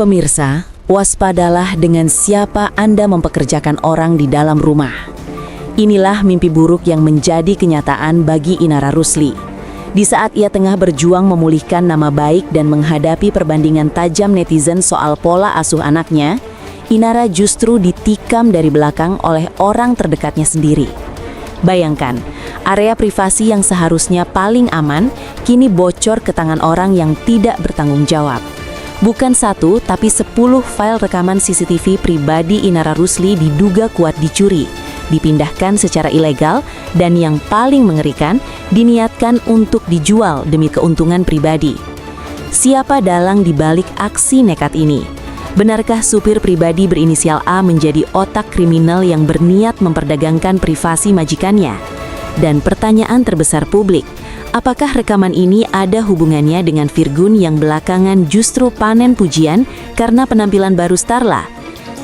Pemirsa, waspadalah dengan siapa Anda mempekerjakan orang di dalam rumah. Inilah mimpi buruk yang menjadi kenyataan bagi Inara Rusli. Di saat ia tengah berjuang memulihkan nama baik dan menghadapi perbandingan tajam netizen soal pola asuh anaknya, Inara justru ditikam dari belakang oleh orang terdekatnya sendiri. Bayangkan, area privasi yang seharusnya paling aman kini bocor ke tangan orang yang tidak bertanggung jawab. Bukan 1, tapi 10 file rekaman CCTV pribadi Inara Rusli diduga kuat dicuri, dipindahkan secara ilegal, dan yang paling mengerikan, diniatkan untuk dijual demi keuntungan pribadi. Siapa dalang di balik aksi nekat ini? Benarkah supir pribadi berinisial A menjadi otak kriminal yang berniat memperdagangkan privasi majikannya? Dan pertanyaan terbesar publik, apakah rekaman ini ada hubungannya dengan Virgun yang belakangan justru panen pujian karena penampilan baru Starla?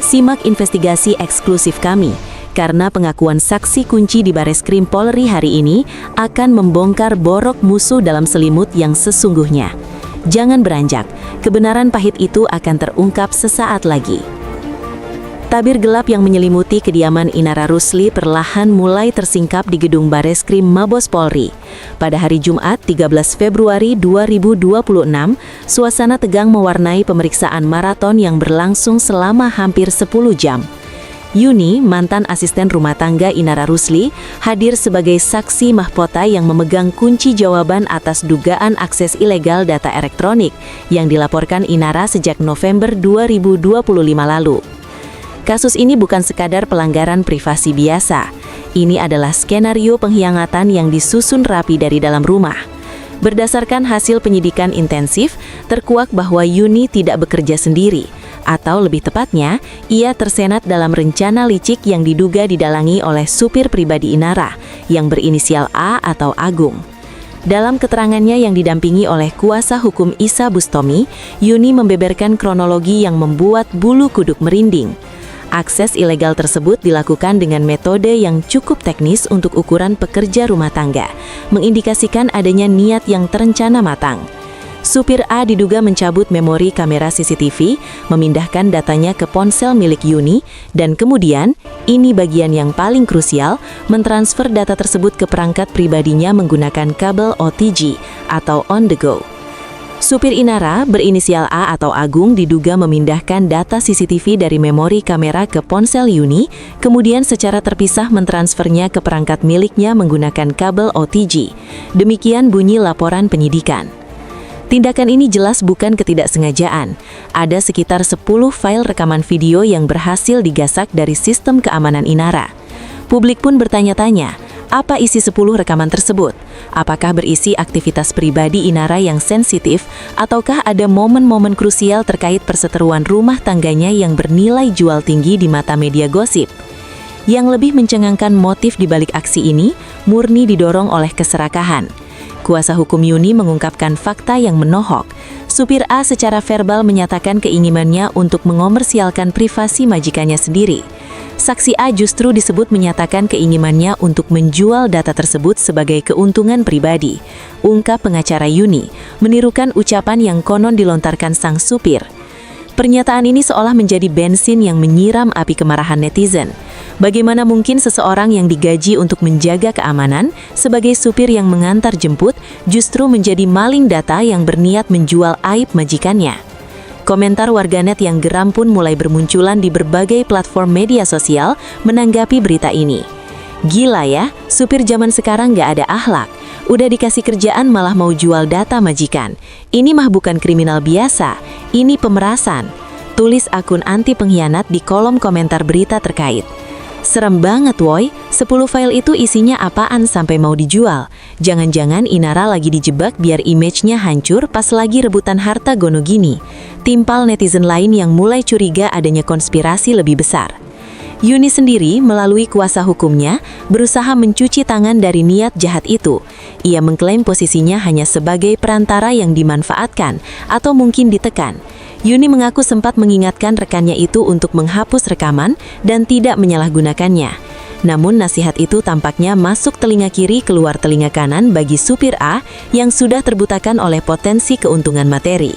Simak investigasi eksklusif kami, karena pengakuan saksi kunci di Bareskrim Polri hari ini akan membongkar borok musuh dalam selimut yang sesungguhnya. Jangan beranjak, kebenaran pahit itu akan terungkap sesaat lagi. Tabir gelap yang menyelimuti kediaman Inara Rusli perlahan mulai tersingkap di gedung Bareskrim Mabes Polri. Pada hari Jumat 13 Februari 2026, suasana tegang mewarnai pemeriksaan maraton yang berlangsung selama hampir 10 jam. Yuni, mantan asisten rumah tangga Inara Rusli, hadir sebagai saksi mahkota yang memegang kunci jawaban atas dugaan akses ilegal data elektronik yang dilaporkan Inara sejak November 2025 lalu. Kasus ini bukan sekadar pelanggaran privasi biasa. Ini adalah skenario pengkhianatan yang disusun rapi dari dalam rumah. Berdasarkan hasil penyidikan intensif, terkuak bahwa Yuni tidak bekerja sendiri, atau lebih tepatnya, ia tersenat dalam rencana licik yang diduga didalangi oleh supir pribadi Inara, yang berinisial A atau Agung. Dalam keterangannya yang didampingi oleh kuasa hukum Isa Bustomi, Yuni membeberkan kronologi yang membuat bulu kuduk merinding. Akses ilegal tersebut dilakukan dengan metode yang cukup teknis untuk ukuran pekerja rumah tangga, mengindikasikan adanya niat yang terencana matang. Supir A diduga mencabut memori kamera CCTV, memindahkan datanya ke ponsel milik Yuni, dan kemudian, ini bagian yang paling krusial, mentransfer data tersebut ke perangkat pribadinya menggunakan kabel OTG atau on the go. Supir Inara berinisial A atau Agung diduga memindahkan data CCTV dari memori kamera ke ponsel Yuni, kemudian secara terpisah mentransfernya ke perangkat miliknya menggunakan kabel OTG. Demikian bunyi laporan penyidikan. Tindakan ini jelas bukan ketidaksengajaan. Ada sekitar 10 file rekaman video yang berhasil digasak dari sistem keamanan Inara. Publik pun bertanya-tanya, apa isi 10 rekaman tersebut? Apakah berisi aktivitas pribadi Inara yang sensitif, ataukah ada momen-momen krusial terkait perseteruan rumah tangganya yang bernilai jual tinggi di mata media gosip? Yang lebih mencengangkan motif di balik aksi ini, murni didorong oleh keserakahan. Kuasa hukum Yuni mengungkapkan fakta yang menohok. Supir A secara verbal menyatakan keinginannya untuk mengomersialkan privasi majikannya sendiri. Saksi A justru disebut menyatakan keinginannya untuk menjual data tersebut sebagai keuntungan pribadi. Ungkap pengacara Yuni, menirukan ucapan yang konon dilontarkan sang supir. Pernyataan ini seolah menjadi bensin yang menyiram api kemarahan netizen. Bagaimana mungkin seseorang yang digaji untuk menjaga keamanan sebagai supir yang mengantar jemput justru menjadi maling data yang berniat menjual aib majikannya? Komentar warganet yang geram pun mulai bermunculan di berbagai platform media sosial menanggapi berita ini. Gila ya, supir zaman sekarang nggak ada akhlak. Udah dikasih kerjaan malah mau jual data majikan. Ini mah bukan kriminal biasa, ini pemerasan. Tulis akun anti pengkhianat di kolom komentar berita terkait. Serem banget woy, 10 file itu isinya apaan sampai mau dijual? Jangan-jangan Inara lagi dijebak biar image-nya hancur pas lagi rebutan harta gono gini. Timpal netizen lain yang mulai curiga adanya konspirasi lebih besar. Yuni sendiri melalui kuasa hukumnya berusaha mencuci tangan dari niat jahat itu. Ia mengklaim posisinya hanya sebagai perantara yang dimanfaatkan atau mungkin ditekan. Yuni mengaku sempat mengingatkan rekannya itu untuk menghapus rekaman dan tidak menyalahgunakannya. Namun nasihat itu tampaknya masuk telinga kiri keluar telinga kanan bagi supir A yang sudah terbutakan oleh potensi keuntungan materi.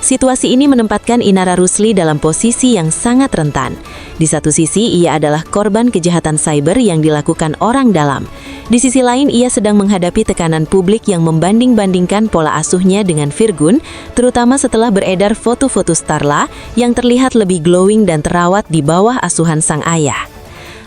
Situasi ini menempatkan Inara Rusli dalam posisi yang sangat rentan. Di satu sisi, ia adalah korban kejahatan cyber yang dilakukan orang dalam. Di sisi lain, ia sedang menghadapi tekanan publik yang membanding-bandingkan pola asuhnya dengan Virgun, terutama setelah beredar foto-foto Starla yang terlihat lebih glowing dan terawat di bawah asuhan sang ayah.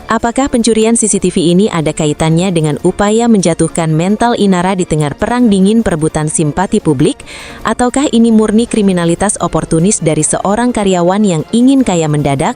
Apakah pencurian CCTV ini ada kaitannya dengan upaya menjatuhkan mental Inara di tengah perang dingin perebutan simpati publik? Ataukah ini murni kriminalitas oportunis dari seorang karyawan yang ingin kaya mendadak?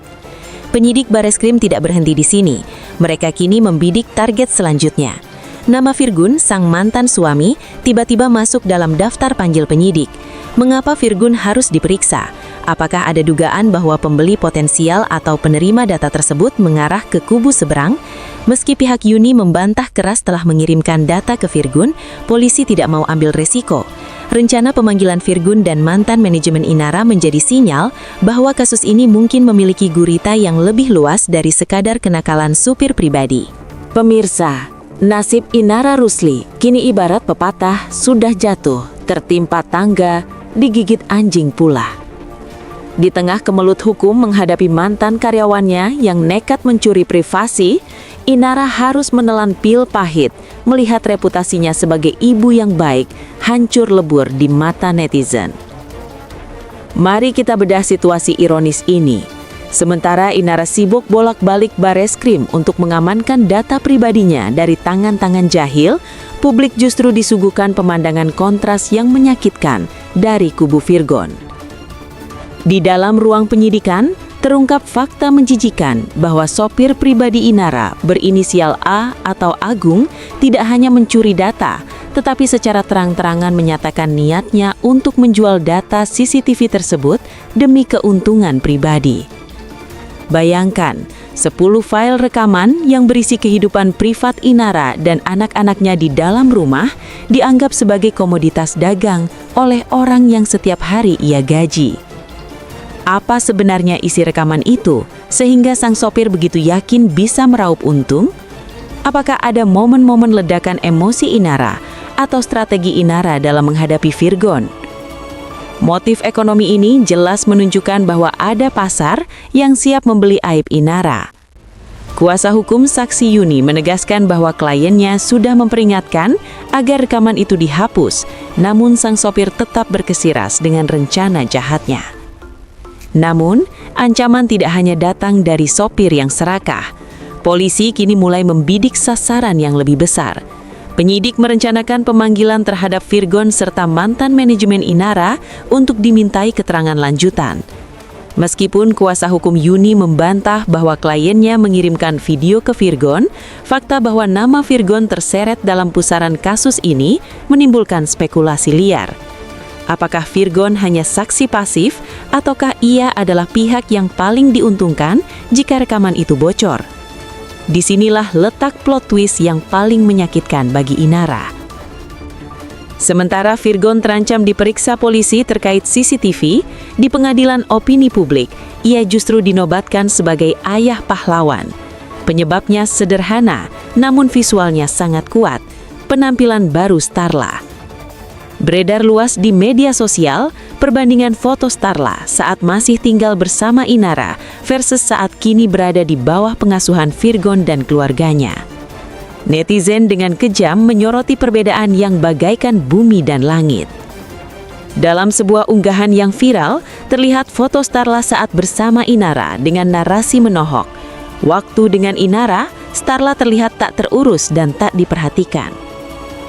Penyidik Bareskrim tidak berhenti di sini. Mereka kini membidik target selanjutnya. Nama Virgun, sang mantan suami, tiba-tiba masuk dalam daftar panggil penyidik. Mengapa Virgun harus diperiksa? Apakah ada dugaan bahwa pembeli potensial atau penerima data tersebut mengarah ke kubu seberang? Meski pihak Yuni membantah keras telah mengirimkan data ke Virgun, polisi tidak mau ambil resiko. Rencana pemanggilan Virgun dan mantan manajemen Inara menjadi sinyal bahwa kasus ini mungkin memiliki gurita yang lebih luas dari sekadar kenakalan supir pribadi. Pemirsa, nasib Inara Rusli kini ibarat pepatah sudah jatuh, tertimpa tangga, digigit anjing pula. Di tengah kemelut hukum menghadapi mantan karyawannya yang nekat mencuri privasi, Inara harus menelan pil pahit melihat reputasinya sebagai ibu yang baik hancur lebur di mata netizen. Mari kita bedah situasi ironis ini. Sementara Inara sibuk bolak-balik Bareskrim untuk mengamankan data pribadinya dari tangan-tangan jahil, publik justru disuguhkan pemandangan kontras yang menyakitkan dari kubu Virgon. Di dalam ruang penyidikan, terungkap fakta menjijikan bahwa sopir pribadi Inara berinisial A atau Agung tidak hanya mencuri data, tetapi secara terang-terangan menyatakan niatnya untuk menjual data CCTV tersebut demi keuntungan pribadi. Bayangkan, 10 file rekaman yang berisi kehidupan privat Inara dan anak-anaknya di dalam rumah dianggap sebagai komoditas dagang oleh orang yang setiap hari ia gaji. Apa sebenarnya isi rekaman itu, sehingga sang sopir begitu yakin bisa meraup untung? Apakah ada momen-momen ledakan emosi Inara atau strategi Inara dalam menghadapi Virgon? Motif ekonomi ini jelas menunjukkan bahwa ada pasar yang siap membeli aib Inara. Kuasa hukum saksi Yuni menegaskan bahwa kliennya sudah memperingatkan agar rekaman itu dihapus, namun sang sopir tetap berkesiras dengan rencana jahatnya. Namun, ancaman tidak hanya datang dari sopir yang serakah. Polisi kini mulai membidik sasaran yang lebih besar. Penyidik merencanakan pemanggilan terhadap Virgon serta mantan manajemen Inara untuk dimintai keterangan lanjutan. Meskipun kuasa hukum Yuni membantah bahwa kliennya mengirimkan video ke Virgon, fakta bahwa nama Virgon terseret dalam pusaran kasus ini menimbulkan spekulasi liar. Apakah Virgon hanya saksi pasif, ataukah ia adalah pihak yang paling diuntungkan jika rekaman itu bocor? Disinilah letak plot twist yang paling menyakitkan bagi Inara. Sementara Virgon terancam diperiksa polisi terkait CCTV, di pengadilan opini publik, ia justru dinobatkan sebagai ayah pahlawan. Penyebabnya sederhana, namun visualnya sangat kuat, penampilan baru Starla. Beredar luas di media sosial, perbandingan foto Starla saat masih tinggal bersama Inara versus saat kini berada di bawah pengasuhan Virgon dan keluarganya. Netizen dengan kejam menyoroti perbedaan yang bagaikan bumi dan langit. Dalam sebuah unggahan yang viral, terlihat foto Starla saat bersama Inara dengan narasi menohok. Waktu dengan Inara, Starla terlihat tak terurus dan tak diperhatikan.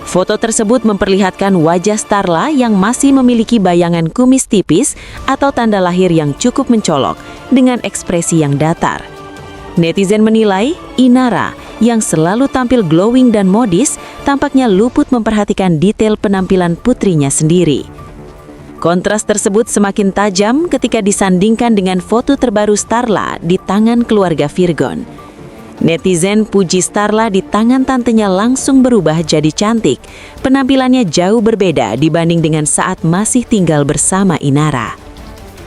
Foto tersebut memperlihatkan wajah Starla yang masih memiliki bayangan kumis tipis atau tanda lahir yang cukup mencolok dengan ekspresi yang datar. Netizen menilai Inara yang selalu tampil glowing dan modis tampaknya luput memperhatikan detail penampilan putrinya sendiri. Kontras tersebut semakin tajam ketika disandingkan dengan foto terbaru Starla di tangan keluarga Virgon. Netizen puji Starla di tangan tantenya langsung berubah jadi cantik. Penampilannya jauh berbeda dibanding dengan saat masih tinggal bersama Inara.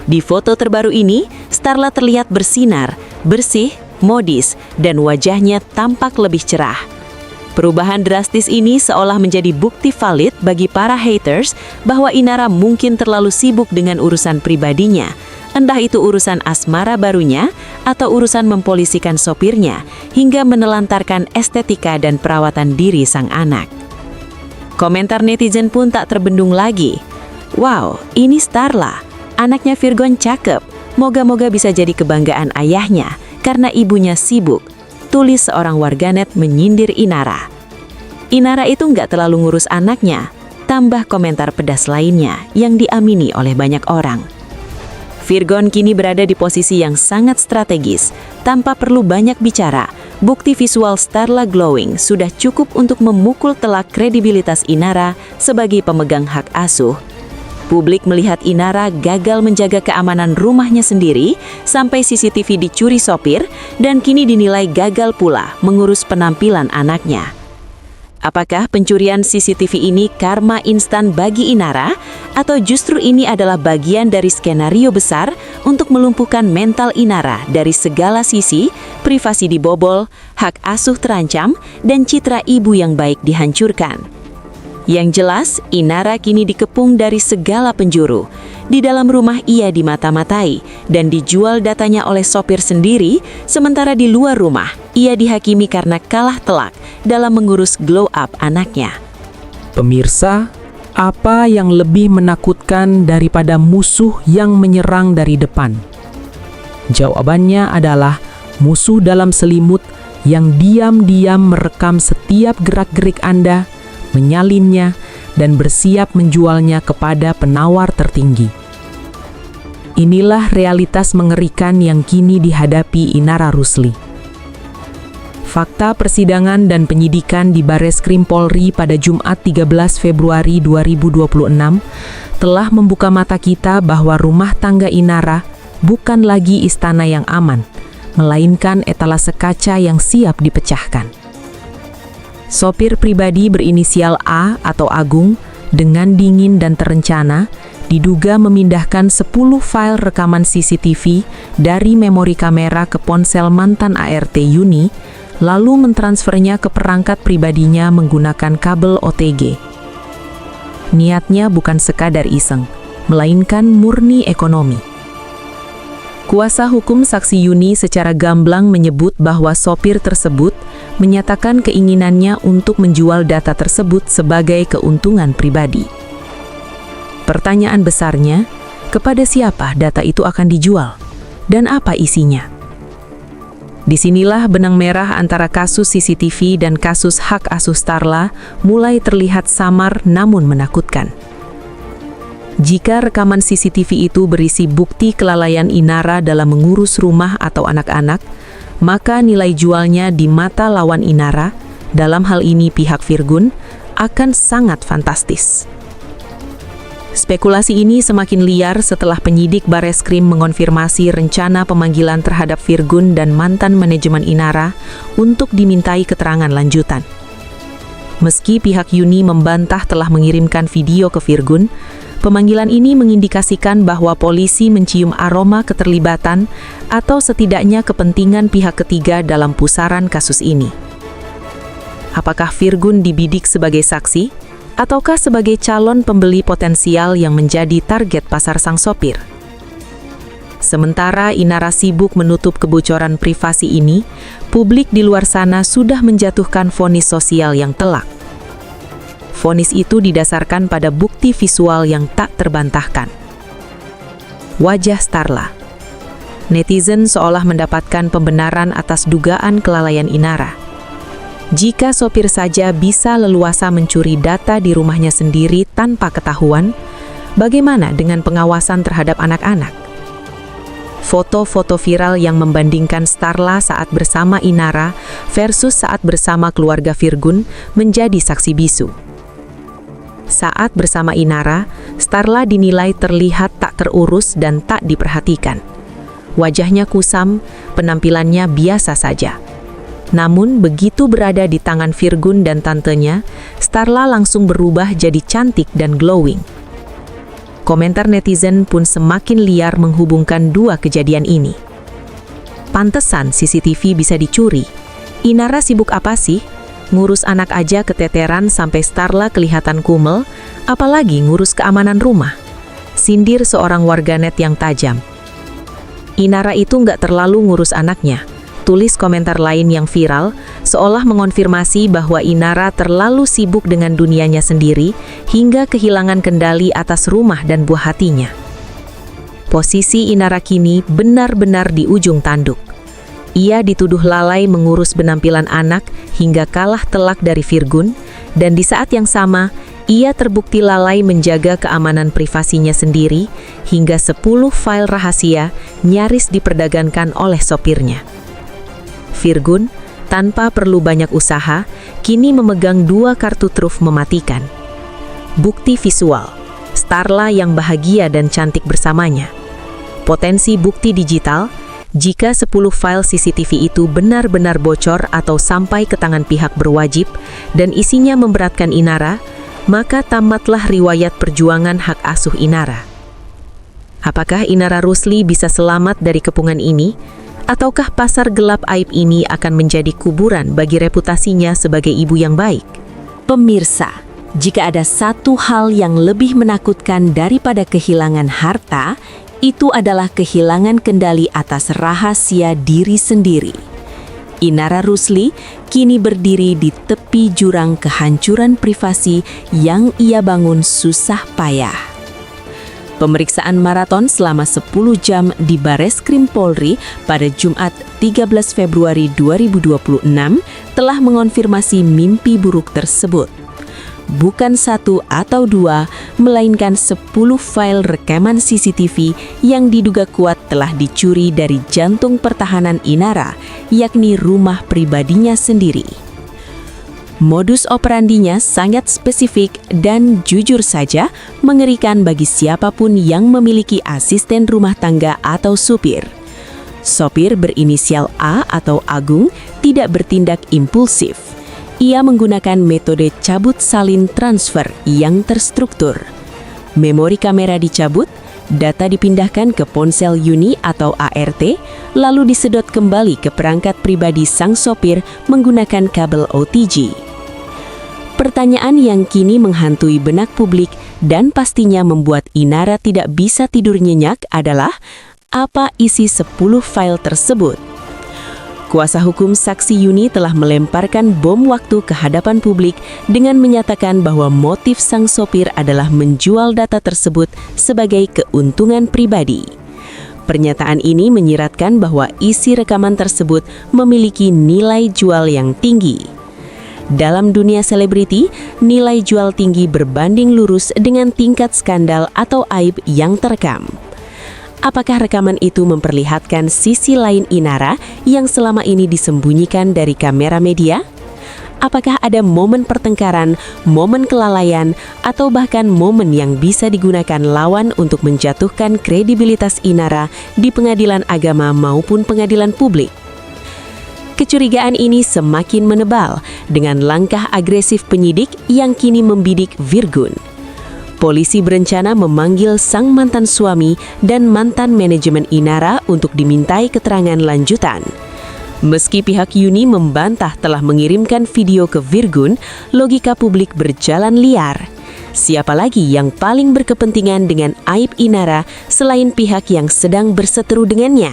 Di foto terbaru ini, Starla terlihat bersinar, bersih, modis, dan wajahnya tampak lebih cerah. Perubahan drastis ini seolah menjadi bukti valid bagi para haters bahwa Inara mungkin terlalu sibuk dengan urusan pribadinya, entah itu urusan asmara barunya atau urusan mempolisikan sopirnya, hingga menelantarkan estetika dan perawatan diri sang anak. Komentar netizen pun tak terbendung lagi. Wow, ini Starla, anaknya Virgon cakep, moga-moga bisa jadi kebanggaan ayahnya karena ibunya sibuk, tulis seorang warganet menyindir Inara. Inara itu nggak terlalu ngurus anaknya, tambah komentar pedas lainnya yang diamini oleh banyak orang. Virgon kini berada di posisi yang sangat strategis, tanpa perlu banyak bicara. Bukti visual Starla glowing sudah cukup untuk memukul telak kredibilitas Inara sebagai pemegang hak asuh. Publik melihat Inara gagal menjaga keamanan rumahnya sendiri sampai CCTV dicuri sopir dan kini dinilai gagal pula mengurus penampilan anaknya. Apakah pencurian CCTV ini karma instan bagi Inara atau justru ini adalah bagian dari skenario besar untuk melumpuhkan mental Inara dari segala sisi, privasi dibobol, hak asuh terancam, dan citra ibu yang baik dihancurkan? Yang jelas, Inara kini dikepung dari segala penjuru. Di dalam rumah ia dimata-matai dan dijual datanya oleh sopir sendiri, sementara di luar rumah ia dihakimi karena kalah telak dalam mengurus glow up anaknya. Pemirsa, apa yang lebih menakutkan daripada musuh yang menyerang dari depan? Jawabannya adalah musuh dalam selimut yang diam-diam merekam setiap gerak-gerik Anda, menyalinnya, dan bersiap menjualnya kepada penawar tertinggi. Inilah realitas mengerikan yang kini dihadapi Inara Rusli. Fakta persidangan dan penyidikan di Bareskrim Polri pada Jumat 13 Februari 2026 telah membuka mata kita bahwa rumah tangga Inara bukan lagi istana yang aman, melainkan etalase kaca yang siap dipecahkan. Sopir pribadi berinisial A atau Agung dengan dingin dan terencana diduga memindahkan 10 file rekaman CCTV dari memori kamera ke ponsel mantan ART Yuni, lalu mentransfernya ke perangkat pribadinya menggunakan kabel OTG. Niatnya bukan sekadar iseng, melainkan murni ekonomi. Kuasa hukum saksi Yuni secara gamblang menyebut bahwa sopir tersebut menyatakan keinginannya untuk menjual data tersebut sebagai keuntungan pribadi. Pertanyaan besarnya, kepada siapa data itu akan dijual? Dan apa isinya? Disinilah benang merah antara kasus CCTV dan kasus hak asuh Starla mulai terlihat samar namun menakutkan. Jika rekaman CCTV itu berisi bukti kelalaian Inara dalam mengurus rumah atau anak-anak, maka nilai jualnya di mata lawan Inara, dalam hal ini pihak Virgon, akan sangat fantastis. Spekulasi ini semakin liar setelah penyidik Bareskrim mengonfirmasi rencana pemanggilan terhadap Virgon dan mantan manajemen Inara untuk dimintai keterangan lanjutan. Meski pihak Yuni membantah telah mengirimkan video ke Virgon, pemanggilan ini mengindikasikan bahwa polisi mencium aroma keterlibatan atau setidaknya kepentingan pihak ketiga dalam pusaran kasus ini. Apakah Virgon dibidik sebagai saksi, ataukah sebagai calon pembeli potensial yang menjadi target pasar sang sopir? Sementara Inara sibuk menutup kebocoran privasi ini, publik di luar sana sudah menjatuhkan vonis sosial yang telak. Vonis itu didasarkan pada bukti visual yang tak terbantahkan. Wajah Starla. Netizen seolah mendapatkan pembenaran atas dugaan kelalaian Inara. Jika sopir saja bisa leluasa mencuri data di rumahnya sendiri tanpa ketahuan, bagaimana dengan pengawasan terhadap anak-anak? Foto-foto viral yang membandingkan Starla saat bersama Inara versus saat bersama keluarga Virgon menjadi saksi bisu. Saat bersama Inara, Starla dinilai terlihat tak terurus dan tak diperhatikan. Wajahnya kusam, penampilannya biasa saja. Namun begitu berada di tangan Virgon dan tantenya, Starla langsung berubah jadi cantik dan glowing. Komentar netizen pun semakin liar menghubungkan dua kejadian ini. Pantesan CCTV bisa dicuri. Inara sibuk apa sih? Ngurus anak aja keteteran sampai Starla kelihatan kumel, apalagi ngurus keamanan rumah. Sindir seorang warganet yang tajam. Inara itu nggak terlalu ngurus anaknya. Tulis komentar lain yang viral, seolah mengonfirmasi bahwa Inara terlalu sibuk dengan dunianya sendiri hingga kehilangan kendali atas rumah dan buah hatinya. Posisi Inara kini benar-benar di ujung tanduk. Ia dituduh lalai mengurus penampilan anak hingga kalah telak dari Virgun, dan di saat yang sama, ia terbukti lalai menjaga keamanan privasinya sendiri hingga 10 file rahasia nyaris diperdagangkan oleh sopirnya. Virgun, tanpa perlu banyak usaha, kini memegang 2 kartu truf mematikan. Bukti visual, Starla yang bahagia dan cantik bersamanya. Potensi bukti digital, jika 10 file CCTV itu benar-benar bocor atau sampai ke tangan pihak berwajib dan isinya memberatkan Inara, maka tamatlah riwayat perjuangan hak asuh Inara. Apakah Inara Rusli bisa selamat dari kepungan ini? Ataukah pasar gelap aib ini akan menjadi kuburan bagi reputasinya sebagai ibu yang baik? Pemirsa, jika ada satu hal yang lebih menakutkan daripada kehilangan harta, itu adalah kehilangan kendali atas rahasia diri sendiri. Inara Rusli kini berdiri di tepi jurang kehancuran privasi yang ia bangun susah payah. Pemeriksaan maraton selama 10 jam di Bareskrim Polri pada Jumat 13 Februari 2026 telah mengonfirmasi mimpi buruk tersebut. Bukan 1 atau 2, melainkan 10 file rekaman CCTV yang diduga kuat telah dicuri dari jantung pertahanan Inara, yakni rumah pribadinya sendiri. Modus operandinya sangat spesifik dan jujur saja mengerikan bagi siapapun yang memiliki asisten rumah tangga atau supir. Sopir berinisial A atau Agung tidak bertindak impulsif. Ia menggunakan metode cabut salin transfer yang terstruktur. Memori kamera dicabut, data dipindahkan ke ponsel Uni atau ART, lalu disedot kembali ke perangkat pribadi sang sopir menggunakan kabel OTG. Pertanyaan yang kini menghantui benak publik dan pastinya membuat Inara tidak bisa tidur nyenyak adalah apa isi 10 file tersebut. Kuasa hukum saksi Yuni telah melemparkan bom waktu ke hadapan publik dengan menyatakan bahwa motif sang sopir adalah menjual data tersebut sebagai keuntungan pribadi. Pernyataan ini menyiratkan bahwa isi rekaman tersebut memiliki nilai jual yang tinggi. Dalam dunia selebriti, nilai jual tinggi berbanding lurus dengan tingkat skandal atau aib yang terekam. Apakah rekaman itu memperlihatkan sisi lain Inara yang selama ini disembunyikan dari kamera media? Apakah ada momen pertengkaran, momen kelalaian, atau bahkan momen yang bisa digunakan lawan untuk menjatuhkan kredibilitas Inara di pengadilan agama maupun pengadilan publik? Kecurigaan ini semakin menebal dengan langkah agresif penyidik yang kini membidik Virgun. Polisi berencana memanggil sang mantan suami dan mantan manajemen Inara untuk dimintai keterangan lanjutan. Meski pihak Uni membantah telah mengirimkan video ke Virgun, logika publik berjalan liar. Siapa lagi yang paling berkepentingan dengan aib Inara selain pihak yang sedang berseteru dengannya?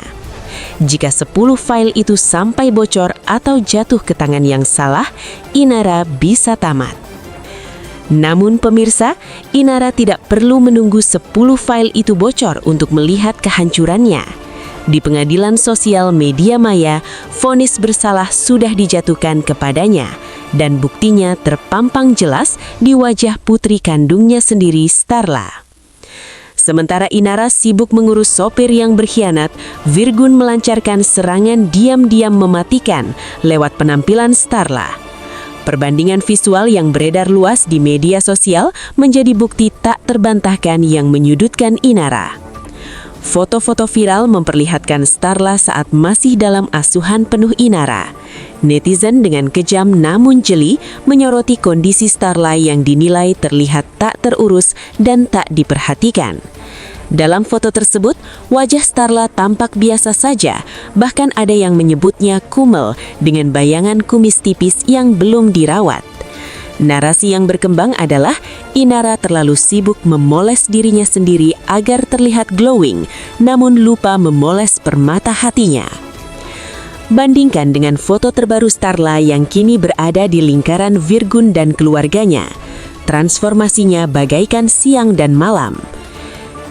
Jika 10 file itu sampai bocor atau jatuh ke tangan yang salah, Inara bisa tamat. Namun pemirsa, Inara tidak perlu menunggu 10 file itu bocor untuk melihat kehancurannya. Di pengadilan sosial media maya, vonis bersalah sudah dijatuhkan kepadanya, dan buktinya terpampang jelas di wajah putri kandungnya sendiri, Starla. Sementara Inara sibuk mengurus sopir yang berkhianat, Virgun melancarkan serangan diam-diam mematikan lewat penampilan Starla. Perbandingan visual yang beredar luas di media sosial menjadi bukti tak terbantahkan yang menyudutkan Inara. Foto-foto viral memperlihatkan Starla saat masih dalam asuhan penuh Inara. Netizen dengan kejam namun jeli menyoroti kondisi Starla yang dinilai terlihat tak terurus dan tak diperhatikan. Dalam foto tersebut, wajah Starla tampak biasa saja, bahkan ada yang menyebutnya kumel dengan bayangan kumis tipis yang belum dirawat. Narasi yang berkembang adalah Inara terlalu sibuk memoles dirinya sendiri agar terlihat glowing, namun lupa memoles permata hatinya. Bandingkan dengan foto terbaru Starla yang kini berada di lingkaran Virgun dan keluarganya. Transformasinya bagaikan siang dan malam.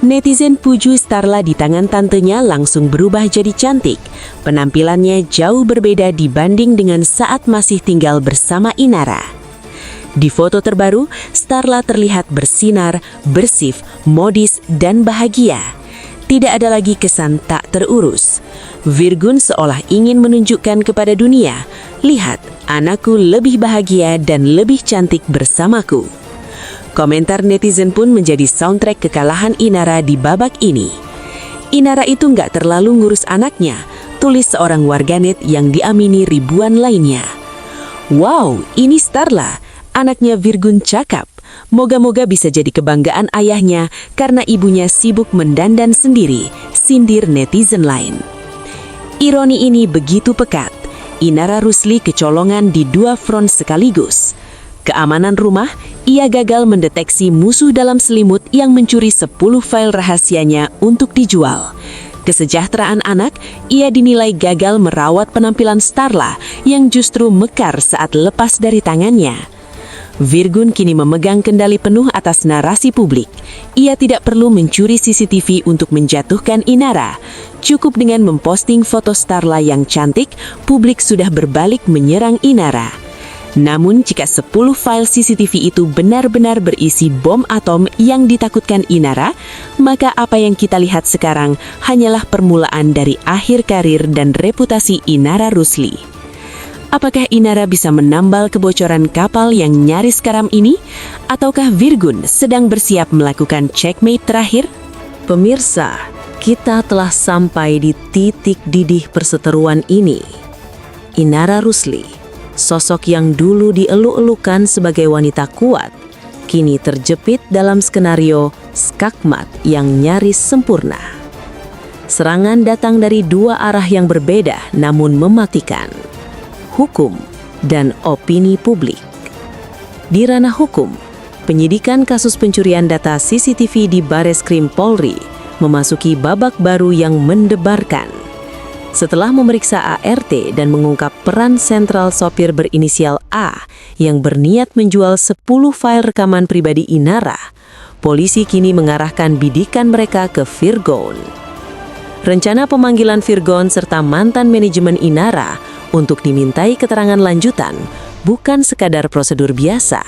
Netizen puju Starla di tangan tantenya langsung berubah jadi cantik. Penampilannya jauh berbeda dibanding dengan saat masih tinggal bersama Inara. Di foto terbaru, Starla terlihat bersinar, bersih, modis, dan bahagia. Tidak ada lagi kesan tak terurus. Virgun seolah ingin menunjukkan kepada dunia, lihat, anakku lebih bahagia dan lebih cantik bersamaku. Komentar netizen pun menjadi soundtrack kekalahan Inara di babak ini. Inara itu nggak terlalu ngurus anaknya, tulis seorang warganet yang diamini ribuan lainnya. Wow, ini Starla, anaknya Virgun cakap. Moga-moga bisa jadi kebanggaan ayahnya karena ibunya sibuk mendandan sendiri, sindir netizen lain. Ironi ini begitu pekat. Inara Rusli kecolongan di dua front sekaligus. Keamanan rumah, ia gagal mendeteksi musuh dalam selimut yang mencuri 10 file rahasianya untuk dijual. Kesejahteraan anak, ia dinilai gagal merawat penampilan Starla yang justru mekar saat lepas dari tangannya. Virgun kini memegang kendali penuh atas narasi publik. Ia tidak perlu mencuri CCTV untuk menjatuhkan Inara. Cukup dengan memposting foto Starla yang cantik, publik sudah berbalik menyerang Inara. Namun jika 10 file CCTV itu benar-benar berisi bom atom yang ditakutkan Inara, maka apa yang kita lihat sekarang hanyalah permulaan dari akhir karir dan reputasi Inara Rusli. Apakah Inara bisa menambal kebocoran kapal yang nyaris karam ini? Ataukah Virgun sedang bersiap melakukan checkmate terakhir? Pemirsa, kita telah sampai di titik didih perseteruan ini. Inara Rusli, sosok yang dulu dieluk-elukan sebagai wanita kuat, kini terjepit dalam skenario skakmat yang nyaris sempurna. Serangan datang dari dua arah yang berbeda namun mematikan. Hukum dan opini publik. Di ranah hukum, penyidikan kasus pencurian data CCTV di Bareskrim Polri memasuki babak baru yang mendebarkan. Setelah memeriksa ART dan mengungkap peran sentral sopir berinisial A yang berniat menjual 10 file rekaman pribadi Inara, polisi kini mengarahkan bidikan mereka ke Virgon. Rencana pemanggilan Virgon serta mantan manajemen Inara untuk dimintai keterangan lanjutan bukan sekadar prosedur biasa.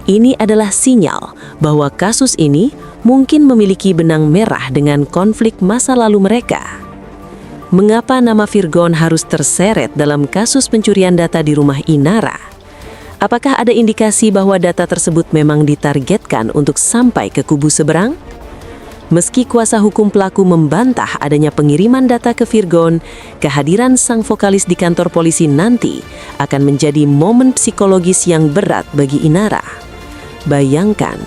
Ini adalah sinyal bahwa kasus ini mungkin memiliki benang merah dengan konflik masa lalu mereka. Mengapa nama Virgon harus terseret dalam kasus pencurian data di rumah Inara? Apakah ada indikasi bahwa data tersebut memang ditargetkan untuk sampai ke kubu seberang? Meski kuasa hukum pelaku membantah adanya pengiriman data ke Virgon, kehadiran sang vokalis di kantor polisi nanti akan menjadi momen psikologis yang berat bagi Inara. Bayangkan,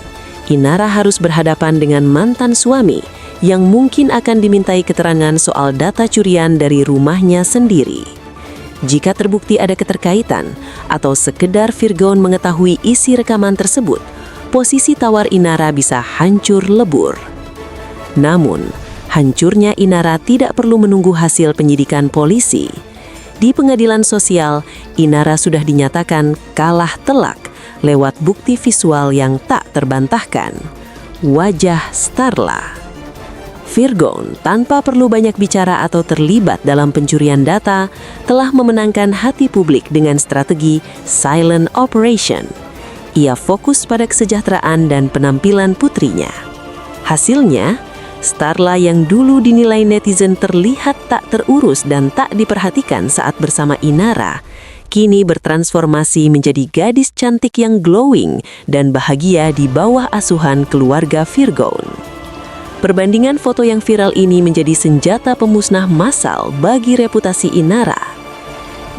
Inara harus berhadapan dengan mantan suami yang mungkin akan dimintai keterangan soal data curian dari rumahnya sendiri. Jika terbukti ada keterkaitan atau sekedar Virgon mengetahui isi rekaman tersebut, posisi tawar Inara bisa hancur lebur. Namun, hancurnya Inara tidak perlu menunggu hasil penyidikan polisi. Di pengadilan sosial, Inara sudah dinyatakan kalah telak lewat bukti visual yang tak terbantahkan. Wajah Starla. Virgon, tanpa perlu banyak bicara atau terlibat dalam pencurian data, telah memenangkan hati publik dengan strategi silent operation. Ia fokus pada kesejahteraan dan penampilan putrinya. Hasilnya, Starla yang dulu dinilai netizen terlihat tak terurus dan tak diperhatikan saat bersama Inara, kini bertransformasi menjadi gadis cantik yang glowing dan bahagia di bawah asuhan keluarga Virgon. Perbandingan foto yang viral ini menjadi senjata pemusnah massal bagi reputasi Inara.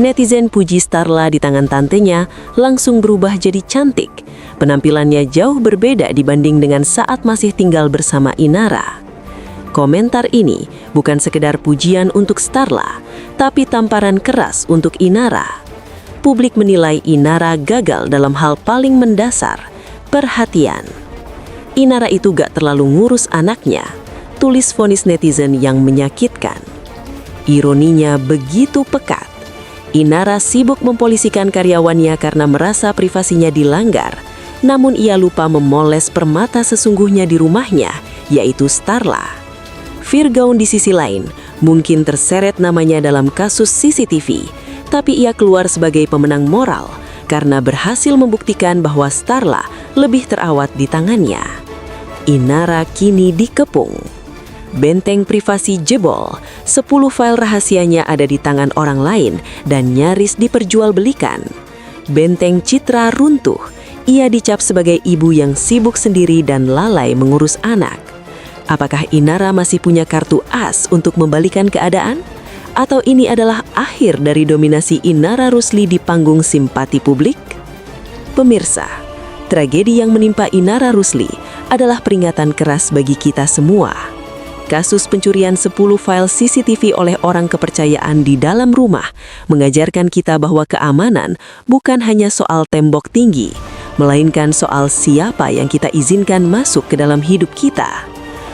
Netizen puji Starla di tangan tantenya langsung berubah jadi cantik. Penampilannya jauh berbeda dibanding dengan saat masih tinggal bersama Inara. Komentar ini bukan sekedar pujian untuk Starla, tapi tamparan keras untuk Inara. Publik menilai Inara gagal dalam hal paling mendasar, perhatian. Inara itu gak terlalu ngurus anaknya, tulis vonis netizen yang menyakitkan. Ironinya begitu pekat. Inara sibuk mempolisikan karyawannya karena merasa privasinya dilanggar, namun ia lupa memoles permata sesungguhnya di rumahnya, yaitu Starla. Virgaun di sisi lain mungkin terseret namanya dalam kasus CCTV, tapi ia keluar sebagai pemenang moral karena berhasil membuktikan bahwa Starla lebih terawat di tangannya. Inara kini dikepung. Benteng privasi jebol, 10 file rahasianya ada di tangan orang lain dan nyaris diperjualbelikan. Benteng citra runtuh, ia dicap sebagai ibu yang sibuk sendiri dan lalai mengurus anak. Apakah Inara masih punya kartu as untuk membalikan keadaan? Atau ini adalah akhir dari dominasi Inara Rusli di panggung simpati publik? Pemirsa, tragedi yang menimpa Inara Rusli adalah peringatan keras bagi kita semua. Kasus pencurian 10 file CCTV oleh orang kepercayaan di dalam rumah mengajarkan kita bahwa keamanan bukan hanya soal tembok tinggi, melainkan soal siapa yang kita izinkan masuk ke dalam hidup kita.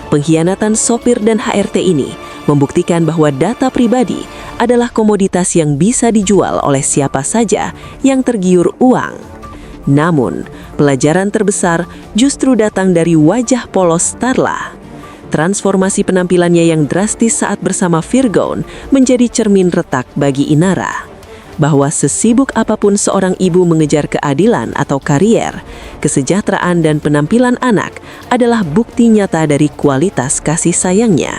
Pengkhianatan sopir dan HRT ini membuktikan bahwa data pribadi adalah komoditas yang bisa dijual oleh siapa saja yang tergiur uang. Namun, pelajaran terbesar justru datang dari wajah polos Starla. Transformasi penampilannya yang drastis saat bersama Virgaun menjadi cermin retak bagi Inara. Bahwa sesibuk apapun seorang ibu mengejar keadilan atau karier, kesejahteraan dan penampilan anak adalah bukti nyata dari kualitas kasih sayangnya.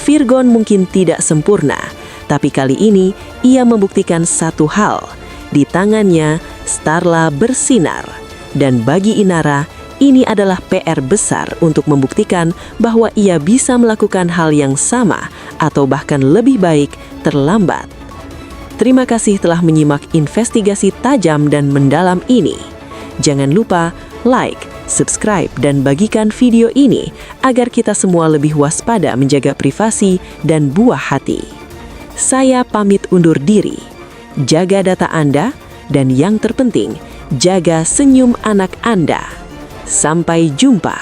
Virgaun mungkin tidak sempurna, tapi kali ini ia membuktikan satu hal. Di tangannya, Starla bersinar. Dan bagi Inara, ini adalah PR besar untuk membuktikan bahwa ia bisa melakukan hal yang sama atau bahkan lebih baik terlambat. Terima kasih telah menyimak investigasi tajam dan mendalam ini. Jangan lupa like, subscribe, dan bagikan video ini agar kita semua lebih waspada menjaga privasi dan buah hati. Saya pamit undur diri. Jaga data Anda, dan yang terpenting, jaga senyum anak Anda. Sampai jumpa.